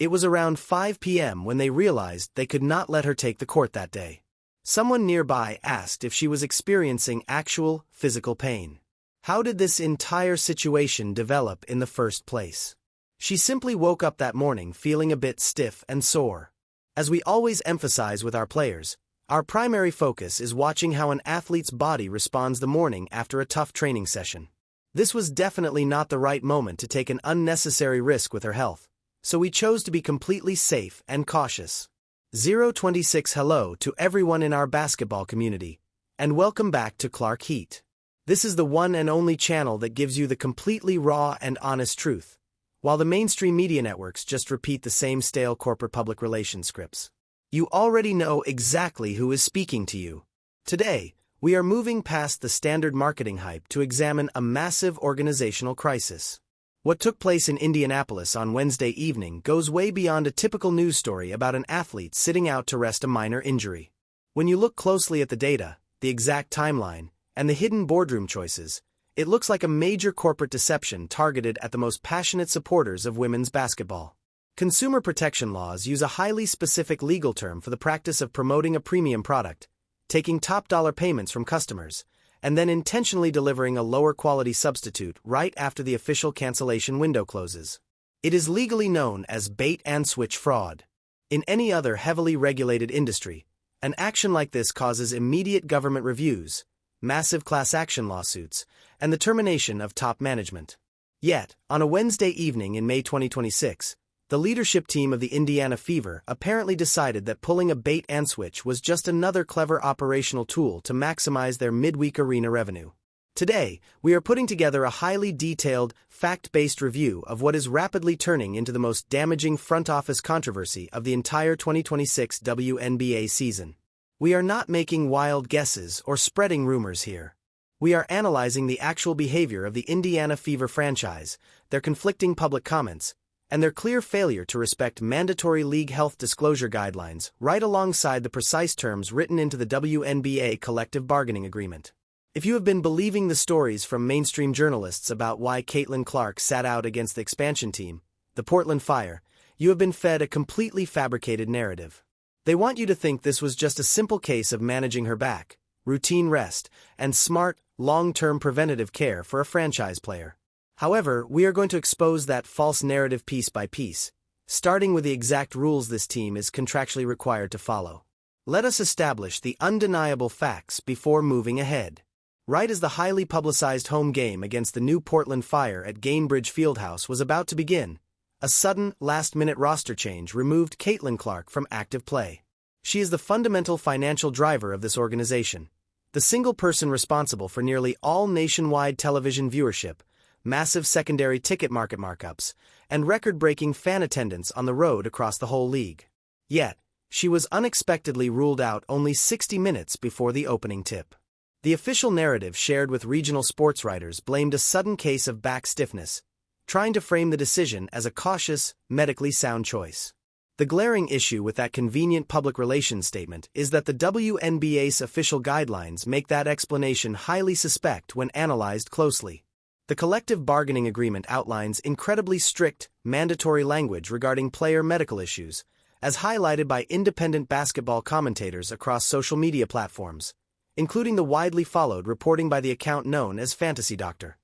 It was around 5 p.m. when they realized they could not let her take the court that day. Someone nearby asked if she was experiencing actual physical pain. How did this entire situation develop in the first place? She simply woke up that morning feeling a bit stiff and sore. As we always emphasize with our players, our primary focus is watching how an athlete's body responds the morning after a tough training session. This was definitely not the right moment to take an unnecessary risk with her health, so we chose to be completely safe and cautious. 026 Hello to everyone in our basketball community, and welcome back to Clark Heat. This is the one and only channel that gives you the completely raw and honest truth, while the mainstream media networks just repeat the same stale corporate public relations scripts. You already know exactly who is speaking to you. Today, we are moving past the standard marketing hype to examine a massive organizational crisis. What took place in Indianapolis on Wednesday evening goes way beyond a typical news story about an athlete sitting out to rest a minor injury. When you look closely at the data, the exact timeline, and the hidden boardroom choices, it looks like a major corporate deception targeted at the most passionate supporters of women's basketball. Consumer protection laws use a highly specific legal term for the practice of promoting a premium product, taking top-dollar payments from customers, and then intentionally delivering a lower-quality substitute right after the official cancellation window closes. It is legally known as bait-and-switch fraud. In any other heavily regulated industry, an action like this causes immediate government reviews, massive class action lawsuits, and the termination of top management. Yet, on a Wednesday evening in May 2026, the leadership team of the Indiana Fever apparently decided that pulling a bait-and-switch was just another clever operational tool to maximize their midweek arena revenue. Today, we are putting together a highly detailed, fact-based review of what is rapidly turning into the most damaging front office controversy of the entire 2026 WNBA season. We are not making wild guesses or spreading rumors here. We are analyzing the actual behavior of the Indiana Fever franchise, their conflicting public comments, and their clear failure to respect mandatory league health disclosure guidelines right alongside the precise terms written into the WNBA collective bargaining agreement. If you have been believing the stories from mainstream journalists about why Caitlin Clark sat out against the expansion team, the Portland Fire, you have been fed a completely fabricated narrative. They want you to think this was just a simple case of managing her back, routine rest, and smart, long-term preventative care for a franchise player. However, we are going to expose that false narrative piece by piece, starting with the exact rules this team is contractually required to follow. Let us establish the undeniable facts before moving ahead. Right as the highly publicized home game against the new Portland Fire at Gainbridge Fieldhouse was about to begin, a sudden, last-minute roster change removed Caitlin Clark from active play. She is the fundamental financial driver of this organization, the single person responsible for nearly all nationwide television viewership, massive secondary ticket market markups, and record-breaking fan attendance on the road across the whole league. Yet, she was unexpectedly ruled out only 60 minutes before the opening tip. The official narrative shared with regional sports writers blamed a sudden case of back stiffness, trying to frame the decision as a cautious, medically sound choice. The glaring issue with that convenient public relations statement is that the WNBA's official guidelines make that explanation highly suspect when analyzed closely. The collective bargaining agreement outlines incredibly strict, mandatory language regarding player medical issues, as highlighted by independent basketball commentators across social media platforms, including the widely followed reporting by the account known as Fantasy Doctor.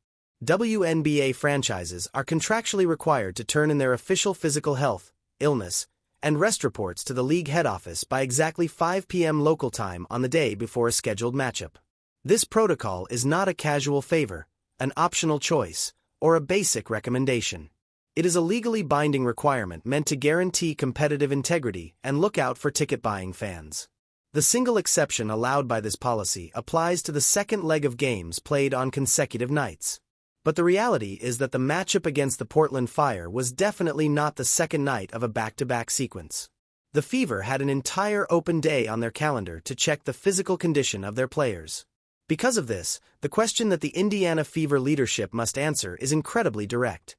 WNBA franchises are contractually required to turn in their official physical health, illness, and rest reports to the league head office by exactly 5 p.m. local time on the day before a scheduled matchup. This protocol is not a casual favor, an optional choice, or a basic recommendation. It is a legally binding requirement meant to guarantee competitive integrity and look out for ticket-buying fans. The single exception allowed by this policy applies to the second leg of games played on consecutive nights. But the reality is that the matchup against the Portland Fire was definitely not the second night of a back-to-back sequence. The Fever had an entire open day on their calendar to check the physical condition of their players. Because of this, the question that the Indiana Fever leadership must answer is incredibly direct.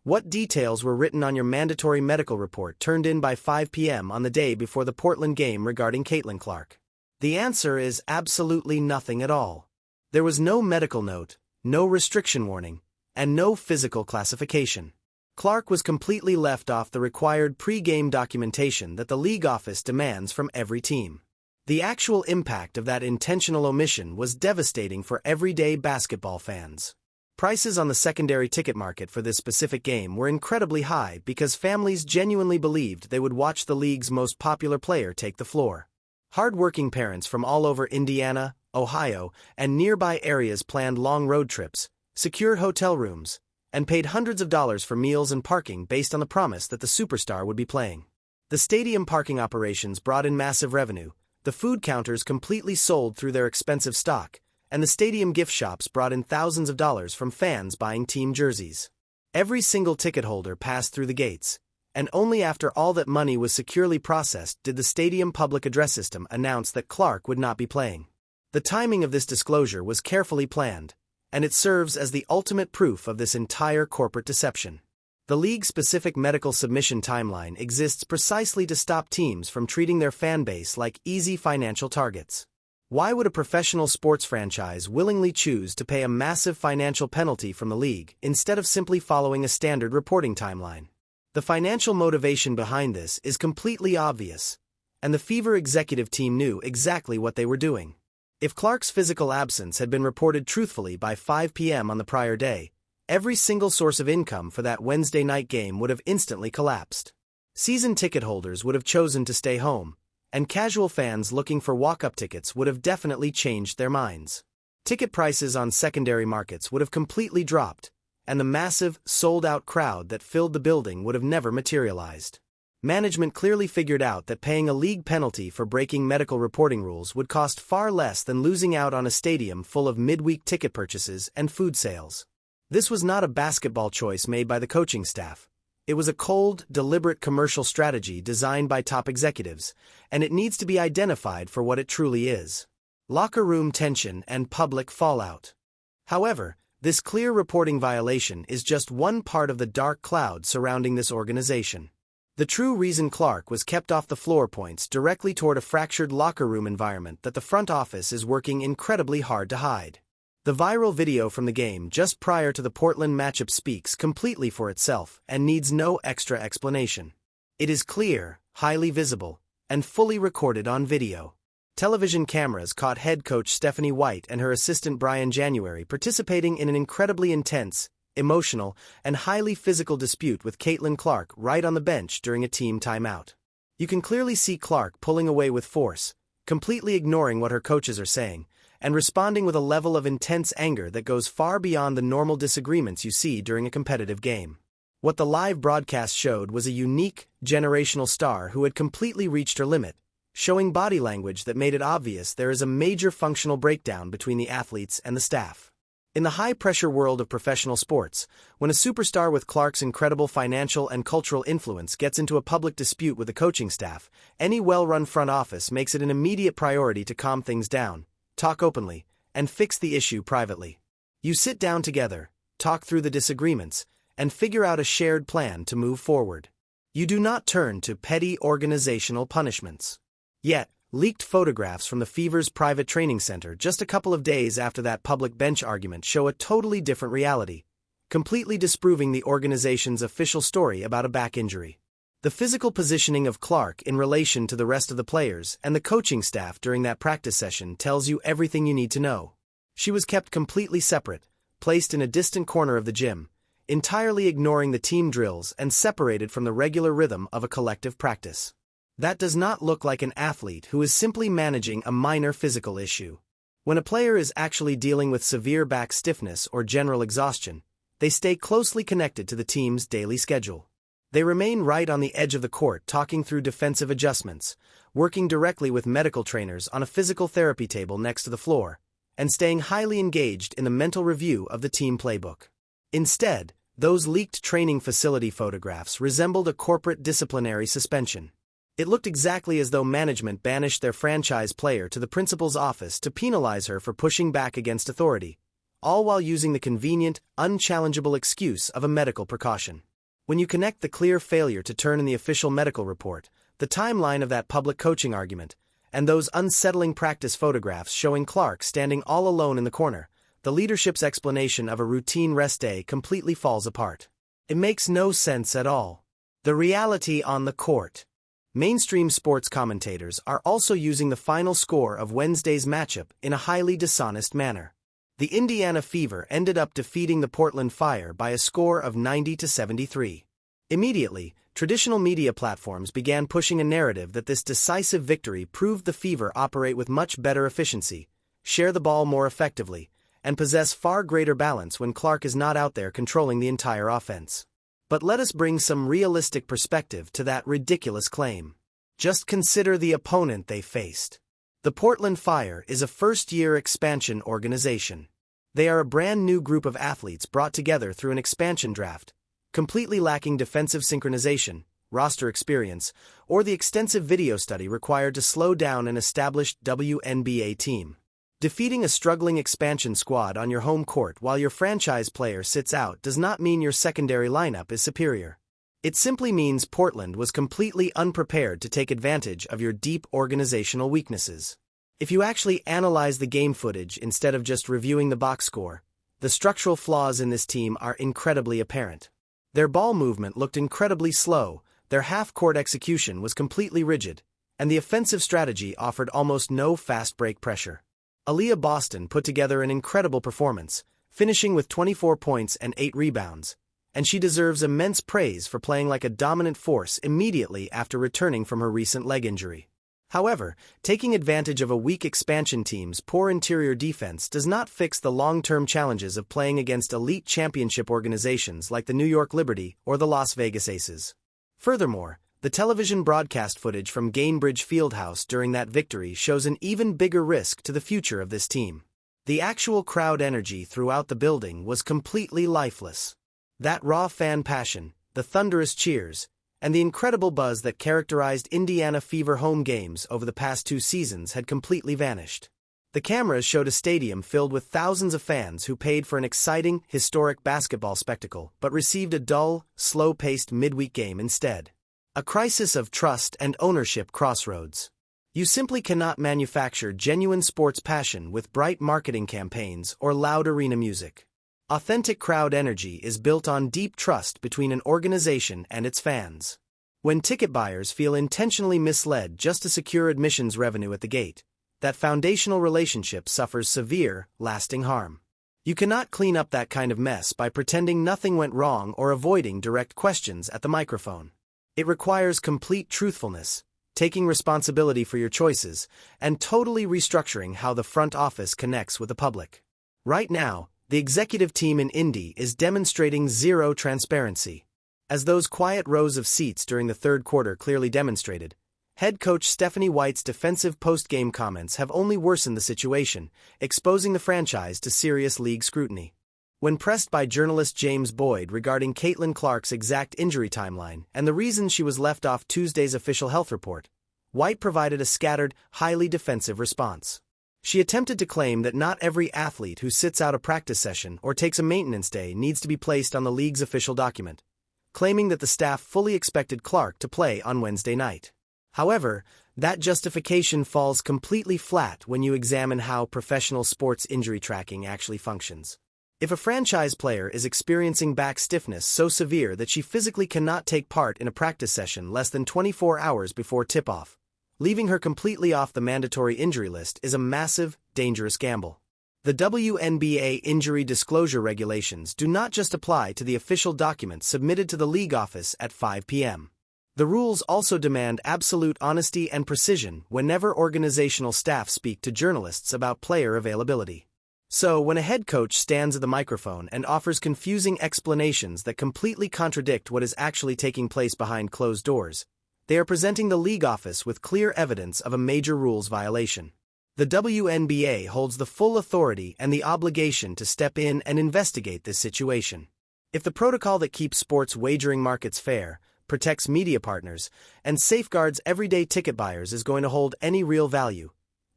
What details were written on your mandatory medical report turned in by 5 p.m. on the day before the Portland game regarding Caitlin Clark? The answer is absolutely nothing at all. There was no medical note, no restriction warning, and no physical classification. Clark was completely left off the required pre-game documentation that the league office demands from every team. The actual impact of that intentional omission was devastating for everyday basketball fans. Prices on the secondary ticket market for this specific game were incredibly high because families genuinely believed they would watch the league's most popular player take the floor. Hard-working parents from all over Indiana, Ohio, and nearby areas planned long road trips, secured hotel rooms, and paid hundreds of dollars for meals and parking based on the promise that the superstar would be playing. The stadium parking operations brought in massive revenue, the food counters completely sold through their expensive stock, and the stadium gift shops brought in thousands of dollars from fans buying team jerseys. Every single ticket holder passed through the gates, and only after all that money was securely processed did the stadium public address system announce that Clark would not be playing. The timing of this disclosure was carefully planned, and it serves as the ultimate proof of this entire corporate deception. The league-specific medical submission timeline exists precisely to stop teams from treating their fan base like easy financial targets. Why would a professional sports franchise willingly choose to pay a massive financial penalty from the league instead of simply following a standard reporting timeline? The financial motivation behind this is completely obvious, and the Fever executive team knew exactly what they were doing. If Clark's physical absence had been reported truthfully by 5 p.m. on the prior day, every single source of income for that Wednesday night game would have instantly collapsed. Season ticket holders would have chosen to stay home, and casual fans looking for walk-up tickets would have definitely changed their minds. Ticket prices on secondary markets would have completely dropped, and the massive, sold-out crowd that filled the building would have never materialized. Management clearly figured out that paying a league penalty for breaking medical reporting rules would cost far less than losing out on a stadium full of midweek ticket purchases and food sales. This was not a basketball choice made by the coaching staff. It was a cold, deliberate commercial strategy designed by top executives, and it needs to be identified for what it truly is: locker room tension and public fallout. However, this clear reporting violation is just one part of the dark cloud surrounding this organization. The true reason Clark was kept off the floor points directly toward a fractured locker room environment that the front office is working incredibly hard to hide. The viral video from the game just prior to the Portland matchup speaks completely for itself and needs no extra explanation. It is clear, highly visible, and fully recorded on video. Television cameras caught head coach Stephanie White and her assistant Brian January participating in an incredibly intense, emotional, and highly physical dispute with Caitlin Clark right on the bench during a team timeout. You can clearly see Clark pulling away with force, completely ignoring what her coaches are saying, and responding with a level of intense anger that goes far beyond the normal disagreements you see during a competitive game. What the live broadcast showed was a unique, generational star who had completely reached her limit, showing body language that made it obvious there is a major functional breakdown between the athletes and the staff. In the high-pressure world of professional sports, when a superstar with Clark's incredible financial and cultural influence gets into a public dispute with the coaching staff, any well-run front office makes it an immediate priority to calm things down, talk openly, and fix the issue privately. You sit down together, talk through the disagreements, and figure out a shared plan to move forward. You do not turn to petty organizational punishments. Yet, leaked photographs from the Fever's private training center just a couple of days after that public bench argument show a totally different reality, completely disproving the organization's official story about a back injury. The physical positioning of Clark in relation to the rest of the players and the coaching staff during that practice session tells you everything you need to know. She was kept completely separate, placed in a distant corner of the gym, entirely ignoring the team drills and separated from the regular rhythm of a collective practice. That does not look like an athlete who is simply managing a minor physical issue. When a player is actually dealing with severe back stiffness or general exhaustion, they stay closely connected to the team's daily schedule. They remain right on the edge of the court talking through defensive adjustments, working directly with medical trainers on a physical therapy table next to the floor, and staying highly engaged in the mental review of the team playbook. Instead, those leaked training facility photographs resembled a corporate disciplinary suspension. It looked exactly as though management banished their franchise player to the principal's office to penalize her for pushing back against authority, all while using the convenient, unchallengeable excuse of a medical precaution. When you connect the clear failure to turn in the official medical report, the timeline of that public coaching argument, and those unsettling practice photographs showing Clark standing all alone in the corner, the leadership's explanation of a routine rest day completely falls apart. It makes no sense at all. The reality on the court. Mainstream sports commentators are also using the final score of Wednesday's matchup in a highly dishonest manner. The Indiana Fever ended up defeating the Portland Fire by a score of 90-73. Immediately, traditional media platforms began pushing a narrative that this decisive victory proved the Fever operate with much better efficiency, share the ball more effectively, and possess far greater balance when Clark is not out there controlling the entire offense. But let us bring some realistic perspective to that ridiculous claim. Just consider the opponent they faced. The Portland Fire is a first-year expansion organization. They are a brand new group of athletes brought together through an expansion draft, completely lacking defensive synchronization, roster experience, or the extensive video study required to slow down an established WNBA team. Defeating a struggling expansion squad on your home court while your franchise player sits out does not mean your secondary lineup is superior. It simply means Portland was completely unprepared to take advantage of your deep organizational weaknesses. If you actually analyze the game footage instead of just reviewing the box score, the structural flaws in this team are incredibly apparent. Their ball movement looked incredibly slow, their half-court execution was completely rigid, and the offensive strategy offered almost no fast break pressure. Aaliyah Boston put together an incredible performance, finishing with 24 points and 8 rebounds, and she deserves immense praise for playing like a dominant force immediately after returning from her recent leg injury. However, taking advantage of a weak expansion team's poor interior defense does not fix the long-term challenges of playing against elite championship organizations like the New York Liberty or the Las Vegas Aces. Furthermore, the television broadcast footage from Gainbridge Fieldhouse during that victory shows an even bigger risk to the future of this team. The actual crowd energy throughout the building was completely lifeless. That raw fan passion, the thunderous cheers, and the incredible buzz that characterized Indiana Fever home games over the past 2 seasons had completely vanished. The cameras showed a stadium filled with thousands of fans who paid for an exciting, historic basketball spectacle but received a dull, slow-paced midweek game instead. A crisis of trust and ownership crossroads. You simply cannot manufacture genuine sports passion with bright marketing campaigns or loud arena music. Authentic crowd energy is built on deep trust between an organization and its fans. When ticket buyers feel intentionally misled just to secure admissions revenue at the gate, that foundational relationship suffers severe, lasting harm. You cannot clean up that kind of mess by pretending nothing went wrong or avoiding direct questions at the microphone. It requires complete truthfulness, taking responsibility for your choices, and totally restructuring how the front office connects with the public. Right now, the executive team in Indy is demonstrating zero transparency. As those quiet rows of seats during the third quarter clearly demonstrated, head coach Stephanie White's defensive post-game comments have only worsened the situation, exposing the franchise to serious league scrutiny. When pressed by journalist James Boyd regarding Caitlin Clark's exact injury timeline and the reason she was left off Tuesday's official health report, White provided a scattered, highly defensive response. She attempted to claim that not every athlete who sits out a practice session or takes a maintenance day needs to be placed on the league's official document, claiming that the staff fully expected Clark to play on Wednesday night. However, that justification falls completely flat when you examine how professional sports injury tracking actually functions. If a franchise player is experiencing back stiffness so severe that she physically cannot take part in a practice session less than 24 hours before tip-off, leaving her completely off the mandatory injury list is a massive, dangerous gamble. The WNBA injury disclosure regulations do not just apply to the official documents submitted to the league office at 5 p.m. The rules also demand absolute honesty and precision whenever organizational staff speak to journalists about player availability. So, when a head coach stands at the microphone and offers confusing explanations that completely contradict what is actually taking place behind closed doors, they are presenting the league office with clear evidence of a major rules violation. The WNBA holds the full authority and the obligation to step in and investigate this situation. If the protocol that keeps sports wagering markets fair, protects media partners, and safeguards everyday ticket buyers is going to hold any real value,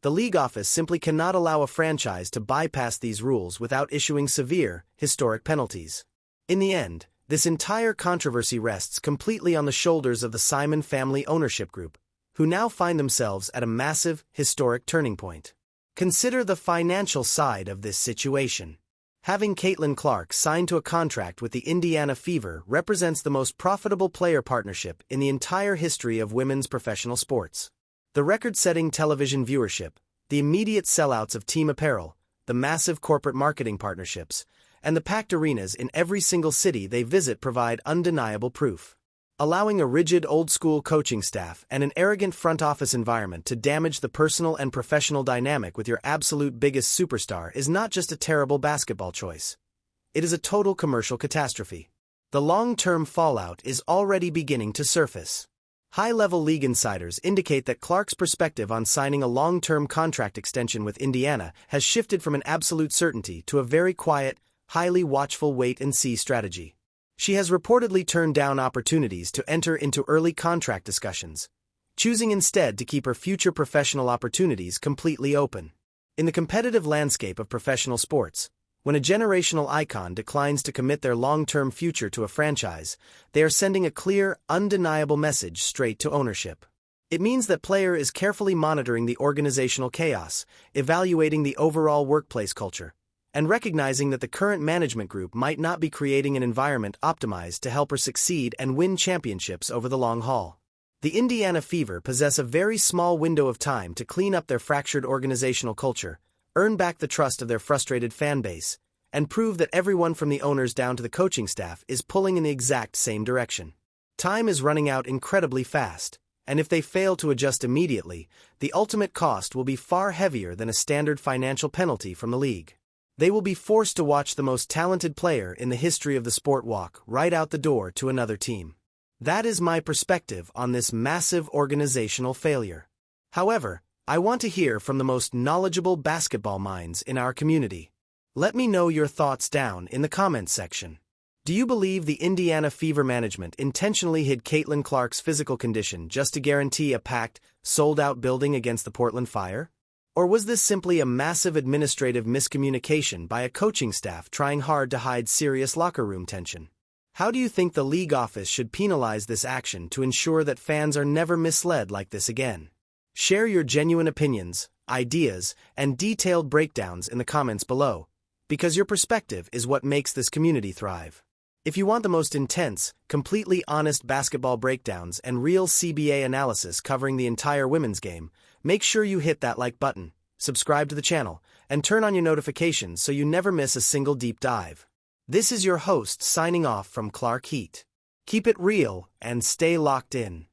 the league office simply cannot allow a franchise to bypass these rules without issuing severe, historic penalties. In the end, this entire controversy rests completely on the shoulders of the Simon family ownership group, who now find themselves at a massive, historic turning point. Consider the financial side of this situation. Having Caitlin Clark signed to a contract with the Indiana Fever represents the most profitable player partnership in the entire history of women's professional sports. The record-setting television viewership, the immediate sellouts of team apparel, the massive corporate marketing partnerships, and the packed arenas in every single city they visit provide undeniable proof. Allowing a rigid old-school coaching staff and an arrogant front office environment to damage the personal and professional dynamic with your absolute biggest superstar is not just a terrible basketball choice. It is a total commercial catastrophe. The long-term fallout is already beginning to surface. High-level league insiders indicate that Clark's perspective on signing a long-term contract extension with Indiana has shifted from an absolute certainty to a very quiet, highly watchful wait-and-see strategy. She has reportedly turned down opportunities to enter into early contract discussions, choosing instead to keep her future professional opportunities completely open. In the competitive landscape of professional sports, when a generational icon declines to commit their long-term future to a franchise, they are sending a clear, undeniable message straight to ownership. It means that player is carefully monitoring the organizational chaos, evaluating the overall workplace culture, and recognizing that the current management group might not be creating an environment optimized to help her succeed and win championships over the long haul. The Indiana Fever possess a very small window of time to clean up their fractured organizational culture, earn back the trust of their frustrated fan base, and prove that everyone from the owners down to the coaching staff is pulling in the exact same direction. Time is running out incredibly fast, and if they fail to adjust immediately, the ultimate cost will be far heavier than a standard financial penalty from the league. They will be forced to watch the most talented player in the history of the sport walk right out the door to another team. That is my perspective on this massive organizational failure. However, I want to hear from the most knowledgeable basketball minds in our community. Let me know your thoughts down in the comments section. Do you believe the Indiana Fever management intentionally hid Caitlin Clark's physical condition just to guarantee a packed, sold-out building against the Portland Fire? Or was this simply a massive administrative miscommunication by a coaching staff trying hard to hide serious locker room tension? How do you think the league office should penalize this action to ensure that fans are never misled like this again? Share your genuine opinions, ideas, and detailed breakdowns in the comments below, because your perspective is what makes this community thrive. If you want the most intense, completely honest basketball breakdowns and real CBA analysis covering the entire women's game, make sure you hit that like button, subscribe to the channel, and turn on your notifications so you never miss a single deep dive. This is your host signing off from Clark Heat. Keep it real and stay locked in.